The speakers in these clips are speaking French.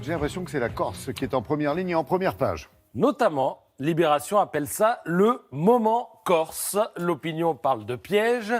J'ai l'impression que c'est la Corse qui est en première ligne et en première page. Notamment, Libération appelle ça le moment corse. L'opinion parle de piège.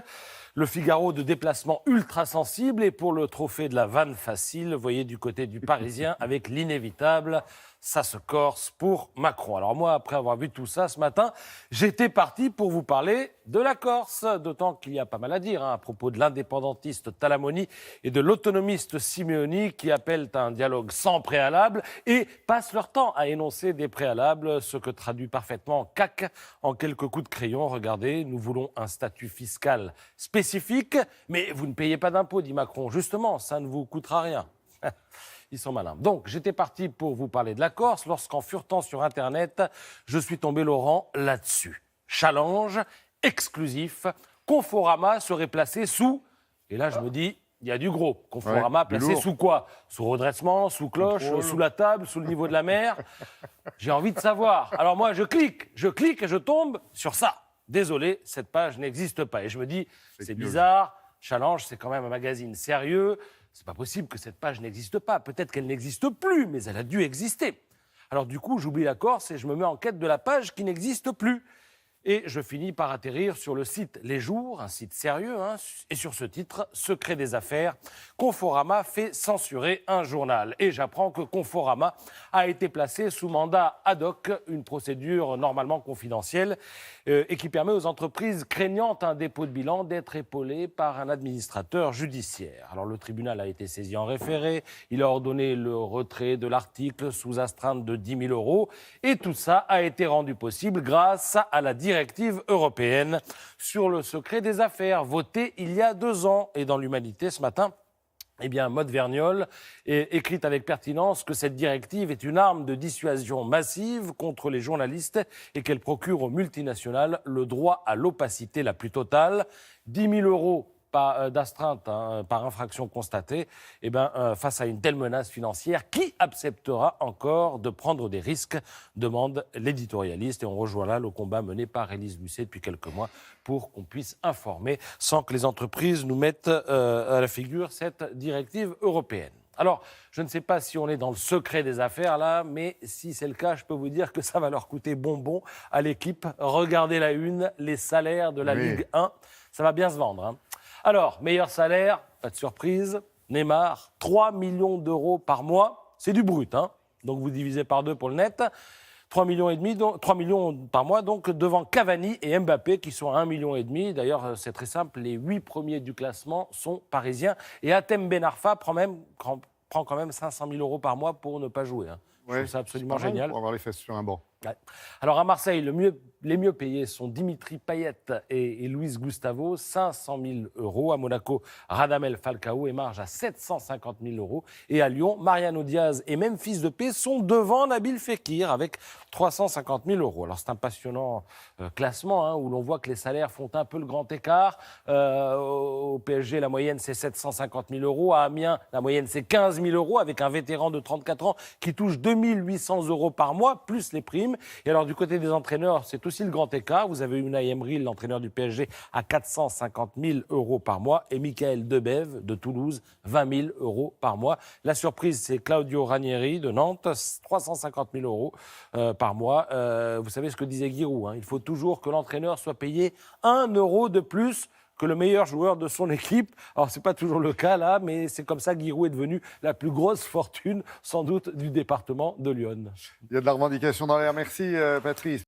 Le Figaro de déplacement ultra sensible. Et pour le trophée de la vanne facile, vous voyez du côté du Parisien avec l'inévitable. Ça se corse pour Macron. Alors moi, après avoir vu tout ça ce matin, j'étais parti pour vous parler de la Corse. D'autant qu'il y a pas mal à dire à propos de l'indépendantiste Talamoni et de l'autonomiste Simeoni qui appellent à un dialogue sans préalable et passent leur temps à énoncer des préalables, ce que traduit parfaitement CAC en quelques coups de crayon. Regardez, nous voulons un statut fiscal spécifique, mais vous ne payez pas d'impôts, dit Macron. Justement, ça ne vous coûtera rien. Ils sont malins. Donc, j'étais parti pour vous parler de la Corse lorsqu'en furetant sur Internet, je suis tombé, Laurent, là-dessus. Challenge exclusif. Conforama serait placé sous... Et là, je me dis, il y a du gros. Conforama placé sous quoi? Sous redressement, sous cloche, sous la table, sous le niveau de la mer. J'ai envie de savoir. Alors moi, je clique et je tombe sur ça. Désolé, cette page n'existe pas. Et je me dis, c'est bizarre. Challenge, c'est quand même un magazine sérieux. C'est pas possible que cette page n'existe pas. Peut-être qu'elle n'existe plus, mais elle a dû exister. Alors du coup, j'oublie la Corse et je me mets en quête de la page qui n'existe plus. Et je finis par atterrir sur le site Les Jours, un site sérieux, et sur ce titre, Secret des affaires, Conforama fait censurer un journal. Et j'apprends que Conforama a été placé sous mandat ad hoc, une procédure normalement confidentielle, et qui permet aux entreprises craignant un dépôt de bilan d'être épaulées par un administrateur judiciaire. Alors le tribunal a été saisi en référé, il a ordonné le retrait de l'article sous astreinte de 10 000 €, et tout ça a été rendu possible grâce à la directive européenne sur le secret des affaires, votée il y a 2 ans. Et dans l'Humanité, ce matin, Maude Vergnol écrite avec pertinence que cette directive est une arme de dissuasion massive contre les journalistes et qu'elle procure aux multinationales le droit à l'opacité la plus totale. 10 000 € d'astreinte par infraction constatée, face à une telle menace financière, qui acceptera encore de prendre des risques, demande l'éditorialiste. Et on rejoint là le combat mené par Élise Lucet depuis quelques mois pour qu'on puisse informer sans que les entreprises nous mettent à la figure cette directive européenne. Alors, je ne sais pas si on est dans le secret des affaires là, mais si c'est le cas, je peux vous dire que ça va leur coûter bonbon à l'équipe. Regardez la une, les salaires de la Ligue 1, ça va bien se vendre. Alors, meilleur salaire, pas de surprise, Neymar, 3 millions d'euros par mois, c'est du brut, donc vous divisez par 2 pour le net, 3 millions par mois, donc devant Cavani et Mbappé qui sont à 1,5 million. D'ailleurs, c'est très simple, les 8 premiers du classement sont parisiens. Et Hatem Ben Arfa prend quand même 500 000 € par mois pour ne pas jouer. Je trouve ça absolument génial. Pour avoir les fesses sur un banc. Ouais. Alors à Marseille, les mieux payés sont Dimitri Payet et Luis Gustavo, 500 000 €. À Monaco, Radamel Falcao émarge à 750 000 €. Et à Lyon, Mariano Diaz et Memphis Depay sont devant Nabil Fekir avec 350 000 €. Alors c'est un passionnant classement où l'on voit que les salaires font un peu le grand écart. Au PSG, la moyenne c'est 750 000 €. À Amiens, la moyenne c'est 15 000 € avec un vétéran de 34 ans qui touche 2 800 € par mois, plus les primes. Et alors du côté des entraîneurs, c'est aussi le grand écart. Vous avez Unai Emery, l'entraîneur du PSG, à 450 000 € par mois. Et Michael Debève de Toulouse, 20 000 € par mois. La surprise, c'est Claudio Ranieri de Nantes, 350 000 € par mois. Vous savez ce que disait Giroud, il faut toujours que l'entraîneur soit payé 1 € de plus que le meilleur joueur de son équipe. Alors, ce n'est pas toujours le cas là, mais c'est comme ça que Giroud est devenu la plus grosse fortune, sans doute, du département de Lyon. Il y a de la revendication dans l'air. Merci, Patrice.